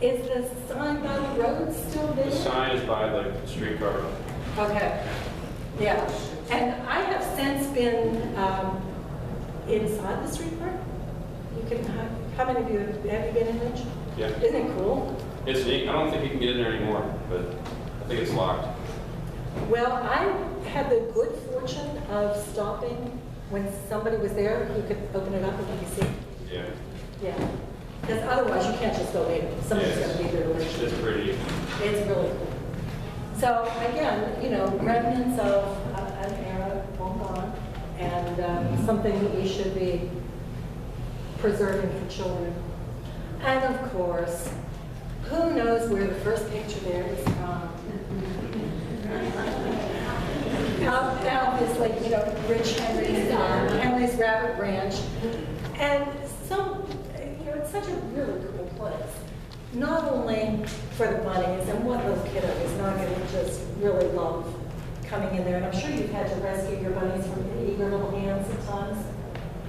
Is the sign by the road still there? The sign is by the streetcar. Okay, yeah. And I have since been inside the streetcar. You can, how many of you have you been in it? Yeah. Isn't it cool? It's neat. I don't think you can get in there anymore, but I think it's locked. Well, I had the good fortune of stopping when somebody was there who could open it up and let me see. Yeah. Yeah. Because otherwise you can't just go in. Somebody's Yeah, going to be there to let you. It's pretty. It's really cool. So again, you know, remnants of an era long gone, and something that we should be preserving for children. And of course, who knows where the first picture there is from? Obviously, you know, Rich Henry's Rabbit Ranch, and some, you know, it's such a really cool place. Not only for the bunnies, and what little kiddo is not going to just really love coming in there. And I'm sure you've had to rescue your bunnies from the eager little hands at times.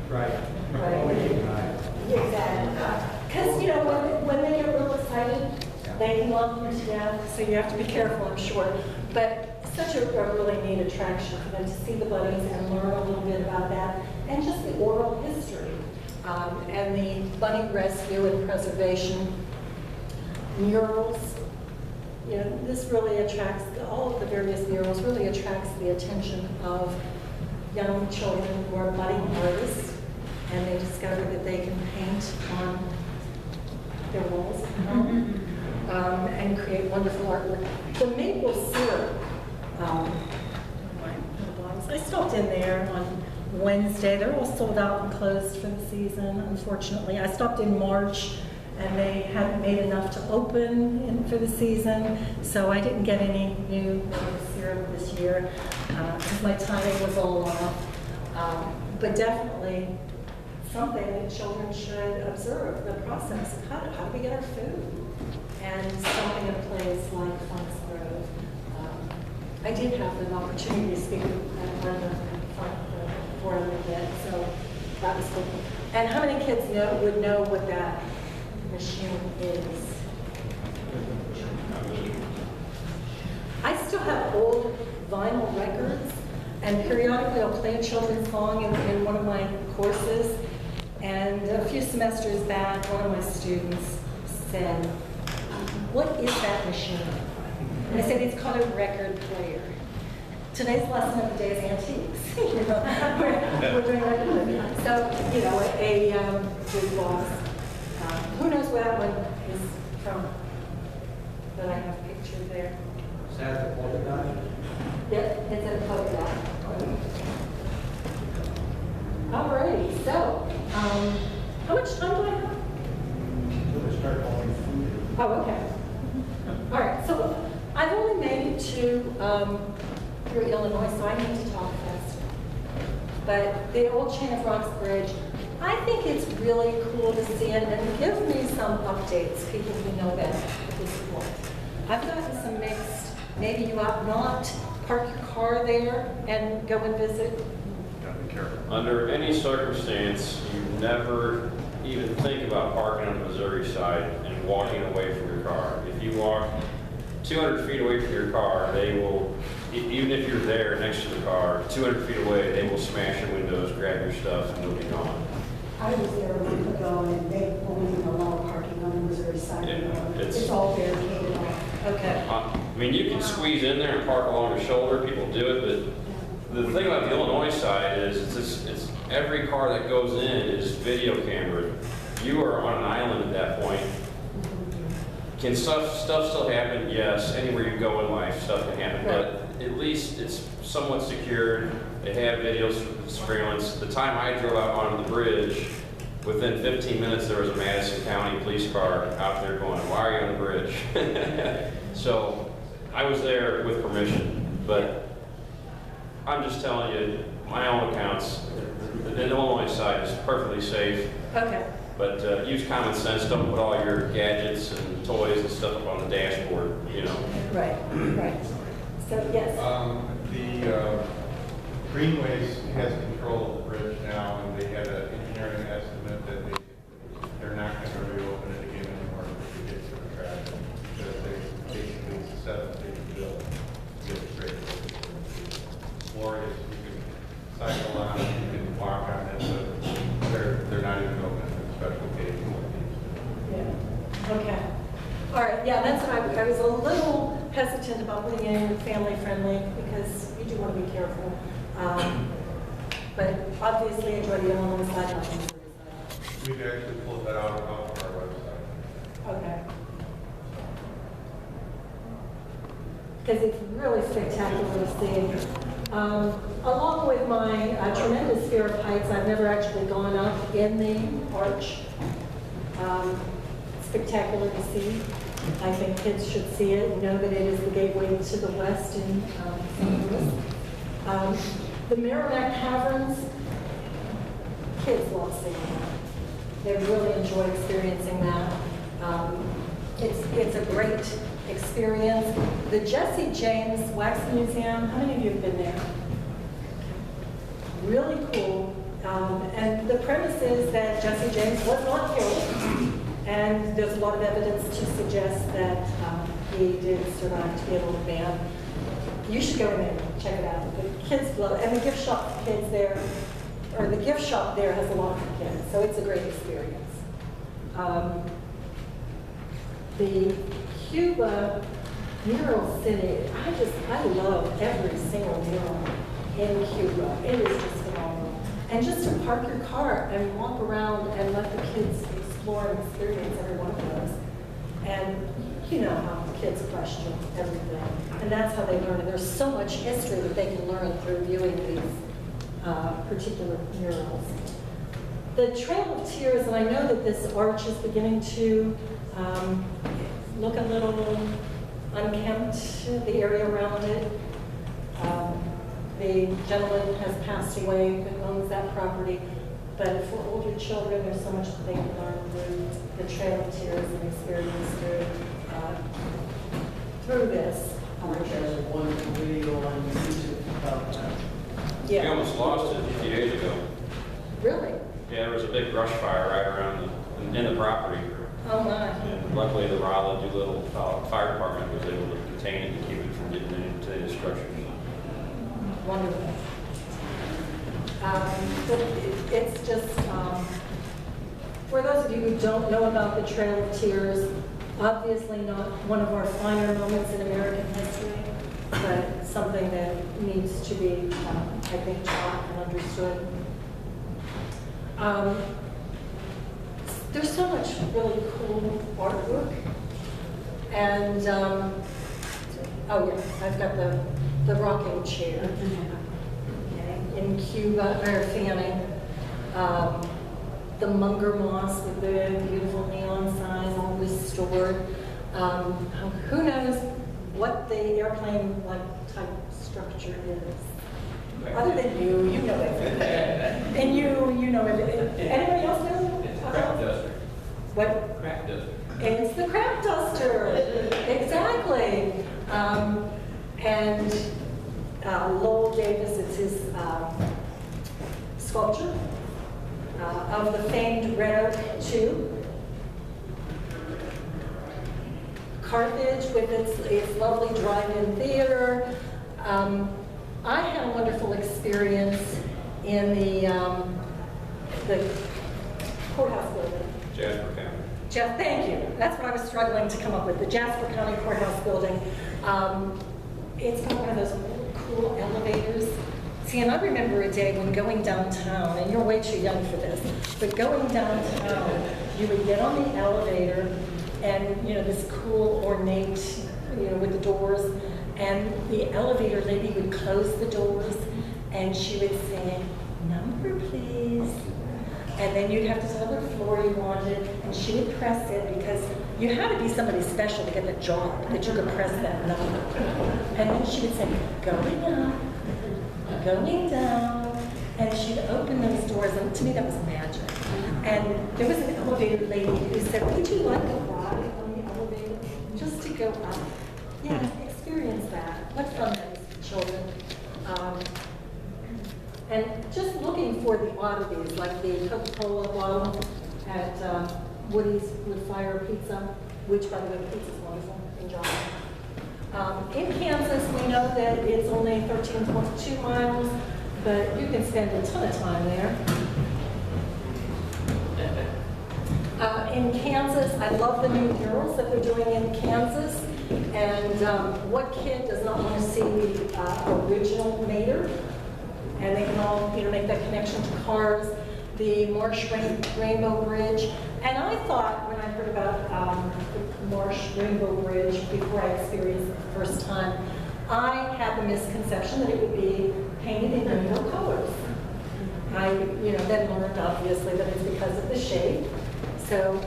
Right. Right. Exactly. Because, you know, when they get real excited, they love you to death, so you have to be careful, I'm sure. But such a really neat attraction for them to see the bunnies and learn a little bit about that, and just the oral history, and the bunny rescue and preservation murals. You know, this really attracts, all of the various murals really attracts the attention of young children who are budding artists, and they discover that they can paint on their walls at home, and create wonderful artwork. The maple syrup, I stopped in there on Wednesday. They're all sold out and closed for the season, unfortunately. I stopped in March, and they hadn't made enough to open for the season, so I didn't get any new maple syrup this year because my timing was all off. But definitely something that children should observe, the process of how do we get our food, and something in a place like Funks Grove. I did have an opportunity to speak at one of the forum event, so that was cool. And how many kids would know what that machine is? I still have old vinyl records, and periodically I'll play a children's song in one of my courses. And a few semesters back, one of my students said, "What is that machine?" And I said, "It's called a record player." Today's lesson of the day is antiques. You know, we're doing record player. So, you know, a big box. Who knows where that one is from that I have pictured there? Is that the polka dot? Yep, it's a polka dot. Alrighty, so, how much time do I have? We'll start calling food. Oh, okay. All right, so I've only made it to through Illinois, so I need to talk fast. But the old Chain of Rocks Bridge, I think it's really cool to see it, and give me some updates, people who know best at this point. I've gotten some mixed, maybe you ought not park your car there and go and visit. Under any circumstance, you never even think about parking on the Missouri side and walking away from your car. If you walk 200 feet away from your car, they will, even if you're there next to the car, 200 feet away, they will smash your windows, grab your stuff, and you'll be gone. I was there a week ago, and they only allow parking on the Missouri side of the road. It's all barricaded off. Okay. I mean, you can squeeze in there and park along the shoulder. People do it, but the thing about the Illinois side is it's every car that goes in is video camera. You are on an island at that point. Can stuff still happen? Yes. Anywhere you go in life, stuff can happen. Right. But at least it's somewhat secured. They have video surveillance. The time I drove out onto the bridge, within 15 minutes there was a Madison County police car out there going, "Why are you on the bridge?" So I was there with permission, but I'm just telling you, my own accounts, the Illinois side is perfectly safe. Okay. But use common sense. Don't put all your gadgets and toys and stuff up on the dashboard, you know. Right, right. So, yes. The Greenways has control of the bridge now, and they had an engineering estimate that they're not going to reopen it again anymore to get to the track. Okay. All right, yeah, that's what I was a little hesitant about putting in family friendly because you do want to be careful. But obviously enjoy the on the side, not on the side. We've actually pulled that out of our website. Okay. Because it's really spectacular to see. Along with my tremendous fear of heights, I've never actually gone up in the arch. Spectacular to see. I think kids should see it and know that it is the gateway to the west in St. Louis. The Merrimack Caverns, kids love seeing that. They really enjoy experiencing that. It's a great experience. The Jesse James Wax Museum, how many of you have been there? Really cool. And the premise is that Jesse James was not killed. And there's a lot of evidence to suggest that he did survive to be able to ban. You should go in there and check it out. The kids love it. And the gift shop for kids there, or the gift shop there has a lot for kids, so it's a great experience. The Cuba Mural City, I love every single mural in Cuba. It is just phenomenal. And just to park your car and walk around and let the kids explore and experience every one of those. And you know how kids question everything. And that's how they learn. And there's so much history that they can learn through viewing these particular murals. The Trail of Tears, and I know that this arch is beginning to look a little unkempt, the area around it. The gentleman has passed away that owns that property, but for older children, there's so much that they can learn through the Trail of Tears and experience through this. There's one video on YouTube about that. We almost lost it a few days ago. Really? Yeah, there was a big brush fire right around in the property. Oh my. And luckily the Rolla Doolittle Fire Department was able to contain it and keep it from getting into the structures. Wonderful. But it's just, for those of you who don't know about the Trail of Tears, obviously not one of our finer moments in American history, but something that needs to be, I think, taught and understood. There's so much really cool artwork. And, oh yeah, I've got the rocking chair. Okay. In Cuba, or Fanning. The Munger Moss with the beautiful neon sign, all restored. Who knows what the airplane-like type structure is? Other than you know everything. And you know everything. Anybody else know? It's a crap duster. What? Crap duster. It's the crap duster. Exactly. And Lowell Davis, it's his sculpture of the famed Red Oak 2. Carthage with its lovely drive-in theater. I had a wonderful experience in the courthouse building. Jasper County. Thank you. That's what I was struggling to come up with, the Jasper County Courthouse building. It's got one of those really cool elevators. See, and I remember a day when going downtown, and you're way too young for this, but going downtown, you would get on the elevator, and you know, this cool, ornate, you know, with the doors, and the elevator lady would close the doors, and she would say, "Number, please." And then you'd have to tell her what floor you wanted, and she would press it because you had to be somebody special to get the job that you could press that number. And then she would say, "Going up, going down," and she'd open those doors, and to me that was magic. And there was an elevator lady who said, "Would you like a ride on the elevator just to go up?" Yeah, experience that. What fun that is for children. And just looking for the oddities, like the Coca-Cola bottle at Woody's Wood Fire Pizza, which, by the way, the pizza's wonderful. Enjoy. In Kansas, we know that it's only 13.2 miles, but you can spend a ton of time there. In Kansas, I love the new murals that they're doing in Kansas. And what kid does not want to see the original Mater? And they can all, make that connection to cars, the Marsh Rainbow Bridge. And I thought, when I heard about the Marsh Rainbow Bridge before I experienced it the first time, I had the misconception that it would be painted in rainbow colors. I, then learned obviously that it's because of the shape. So,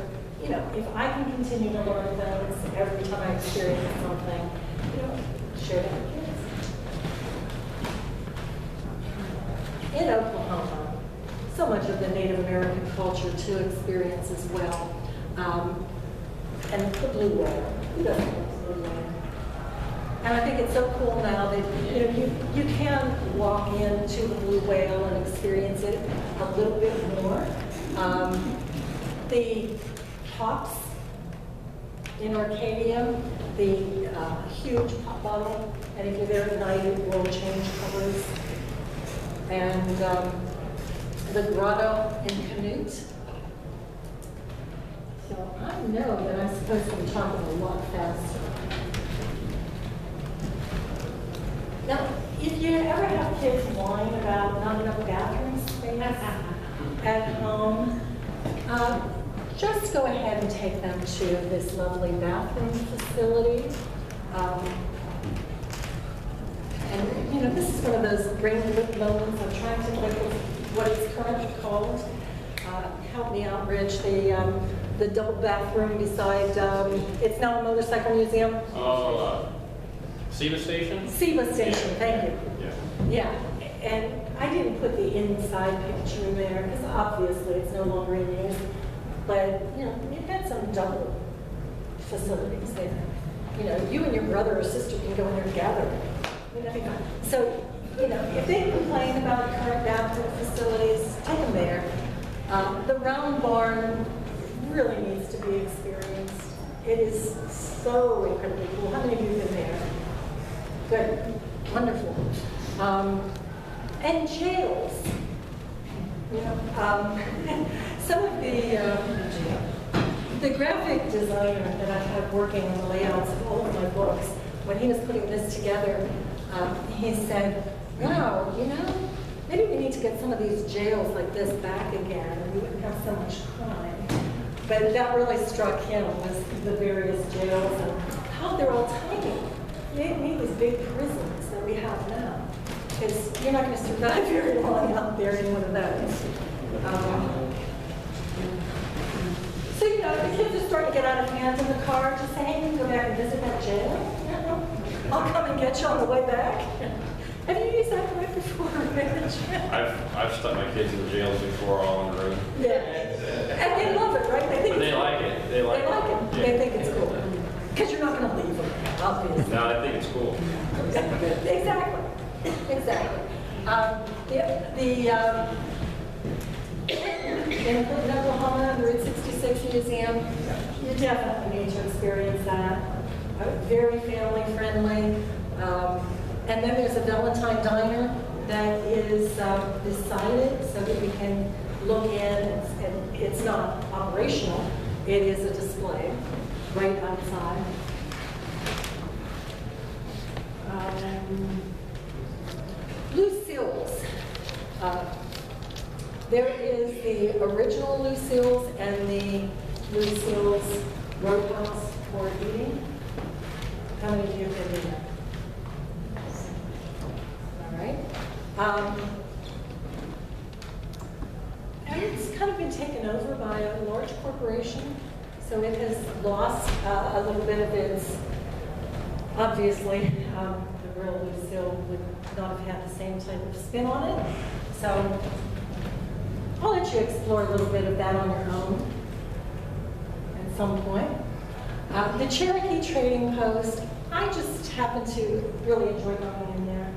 if I can continue to learn things every time I experience something, share that with kids. In Oklahoma, so much of the Native American culture to experience as well. And the blue whale. Who doesn't love the blue whale? And I think it's so cool now that you can walk into the blue whale and experience it a little bit more. The tops in Arcadia, the huge pop bottle, and if you're there at night, it will change colors. And the grotto in Canute. So I know that I'm supposed to be talking a lot faster. Now, if you ever have kids whine about not enough bathroom space at home, just go ahead and take them to this lovely bathroom facility. And this is one of those great moments. I'm trying to think of what it's currently called. Help me out, Rich. The double bathroom beside, it's now a motorcycle museum. Oh, SEMA Station? SEMA Station, thank you. Yeah. Yeah, and I didn't put the inside picture in there because obviously it's no longer in use. But, you've got some double facilities there. You and your brother or sister can go in there together. So, if they complain about current bathroom facilities, take them there. The round barn really needs to be experienced. It is so incredibly cool. How many of you have been there? Good, wonderful. And jails. Some of the graphic designer that I had working on the layouts of all of my books, when he was putting this together, he said, wow, maybe we need to get some of these jails like this back again, and we wouldn't have so much crime. But that really struck him, was the various jails and how they're all tiny. You don't need these big prisons that we have now, because you're not going to survive very long out there in one of those. So, the kids are starting to get out of hand in the car, just saying, hey, you can go back and visit that jail. I'll come and get you on the way back. Have you used that right before marriage? I've stuck my kids in the jails before, all on the road. Yeah. And they love it, right? They like it. They like it. Yeah. They think it's cool. Because you're not going to leave them, obviously. No, I think it's cool. Exactly. In Oklahoma, the Route 66 Museum, you definitely need to experience that. Very family friendly. And then there's a Valentine diner that is beside it so that we can look in, and it's not operational. It is a display right outside. Lucille's. There is the original Lucille's and the Lucille's Roadhouse for eating. How many of you have been there? All right. And it's kind of been taken over by a large corporation, so it has lost a little bit of its, obviously, the real Lucille would not have had the same type of spin on it. So I'll let you explore a little bit of that on your own at some point. The Cherokee Trading Post, I just happen to really enjoy going in there.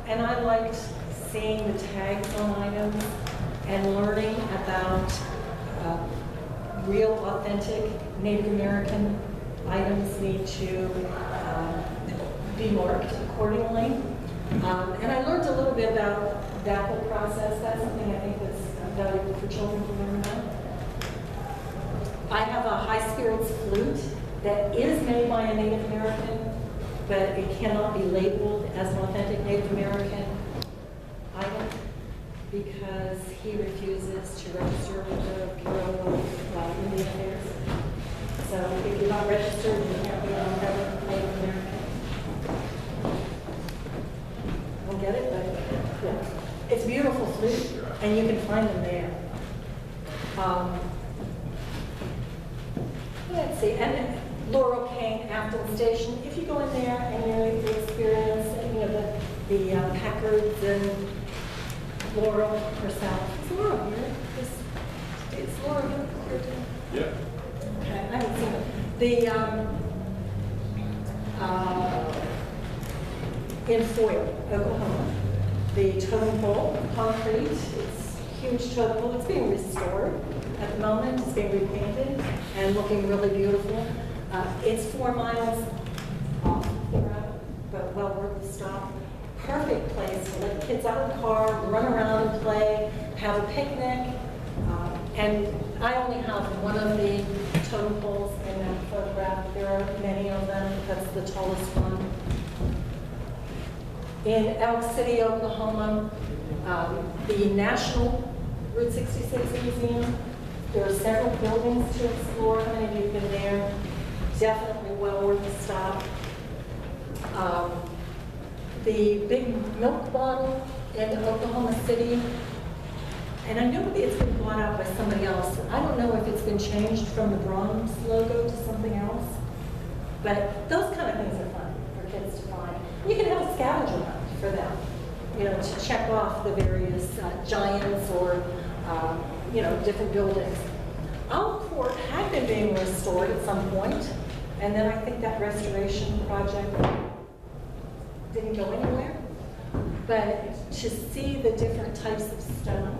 And I liked seeing the tags on items and learning about real, authentic Native American items need to be marked accordingly. And I learned a little bit about that whole process. That's something I think that's valuable for children to learn about. Garfield's flute that is made by a Native American, but it cannot be labeled as an authentic Native American item because he refuses to register with the Bureau of Indian Affairs. So if you're not registered, you can't be an authentic Native American. I don't get it, but yeah. It's a beautiful flute, and you can find them there. Let's see, and Laurel Cane Afton Station. If you go in there and you experience, the Packards and Laurel herself. Is Laurel here? Is Laurel here too? Yeah. Okay, I haven't seen it. In Foyle, Oklahoma, the totem pole, concrete, it's a huge totem pole. It's being restored at the moment. It's being repainted and looking really beautiful. It's 4 miles off the road, but well worth the stop. Perfect place to let kids out of the car, run around and play, have a picnic. And I only have one of the totem poles in that photograph. There are many of them. That's the tallest one. In Elk City, Oklahoma, the National Route 66 Museum. There are several buildings to explore. How many of you have been there? Definitely well worth the stop. The big milk bottle in Oklahoma City. And I know it's been bought out by somebody else. I don't know if it's been changed from the bronze logo to something else. But those kind of things are fun for kids to find. You can have a scavenger hunt for them, to check off the various giants or, different buildings. Owl Court had been being restored at some point, and then I think that restoration project didn't go anywhere. But to see the different types of stone,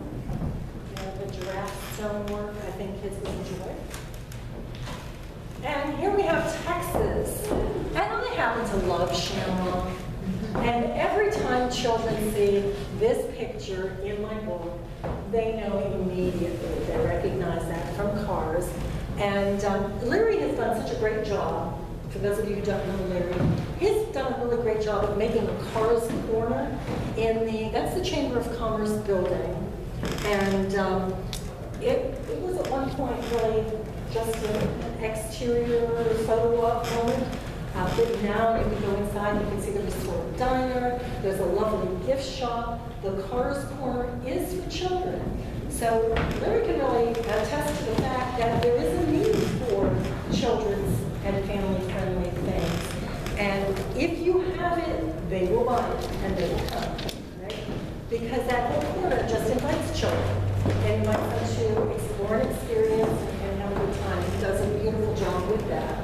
the giraffe stonework, I think kids would enjoy. And here we have Texas. And I happen to love Shamrock. And every time children see this picture in my book, they know immediately. They recognize that from Cars. And Larry has done such a great job. For those of you who don't know Larry, he's done a really great job of making a Cars corner that's the Chamber of Commerce building. And it was at one point really just an exterior photo op moment. But now you can go inside, you can see the restored diner, there's a lovely gift shop. The Cars corner is for children. So Larry can really attest to the fact that there is a need for children's and family-friendly things. And if you have it, they will buy it and they will come, right? Because that whole corner just invites children. It invites them to explore and experience and have a good time. He does a beautiful job with that.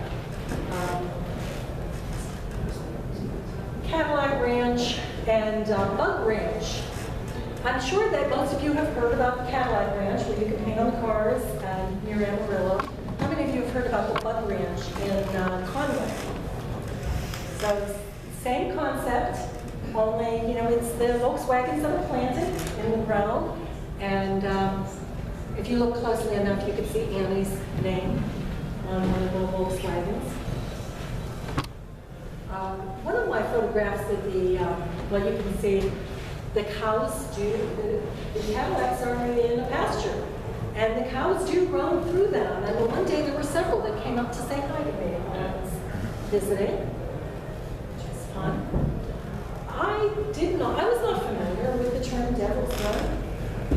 Cadillac Ranch and Bug Ranch. I'm sure that most of you have heard about the Cadillac Ranch, where you can paint on the cars near Amarillo. How many of you have heard about the Bug Ranch in Conway? So, same concept, only, it's the Volkswagens that are planted in the ground. And if you look closely enough, you can see Annie's name on one of the Volkswagens. One of my photographs of you can see the cows the Cadillacs are in a pasture. And the cows do roam through them. And one day there were several that came up to say hi to me when I was visiting, which was fun. I was not familiar with the term Devil's Run.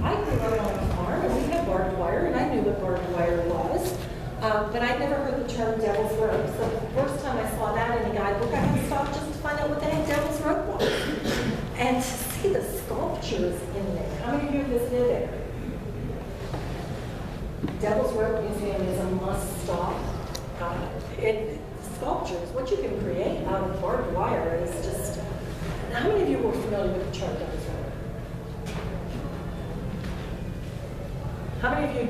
I grew up on a farm and we had barbed wire, and I knew what barbed wire was. But I'd never heard the term Devil's Rope. So the first time I saw that in a guidebook, I had to stop just to find out what the heck Devil's Rope was. And to see the sculptures in there. How many of you visited there? Devil's Rope Museum is a must-stop. Sculptures, what you can create out of barbed wire is just... How many of you were familiar with the term Devil's Rope? How many of you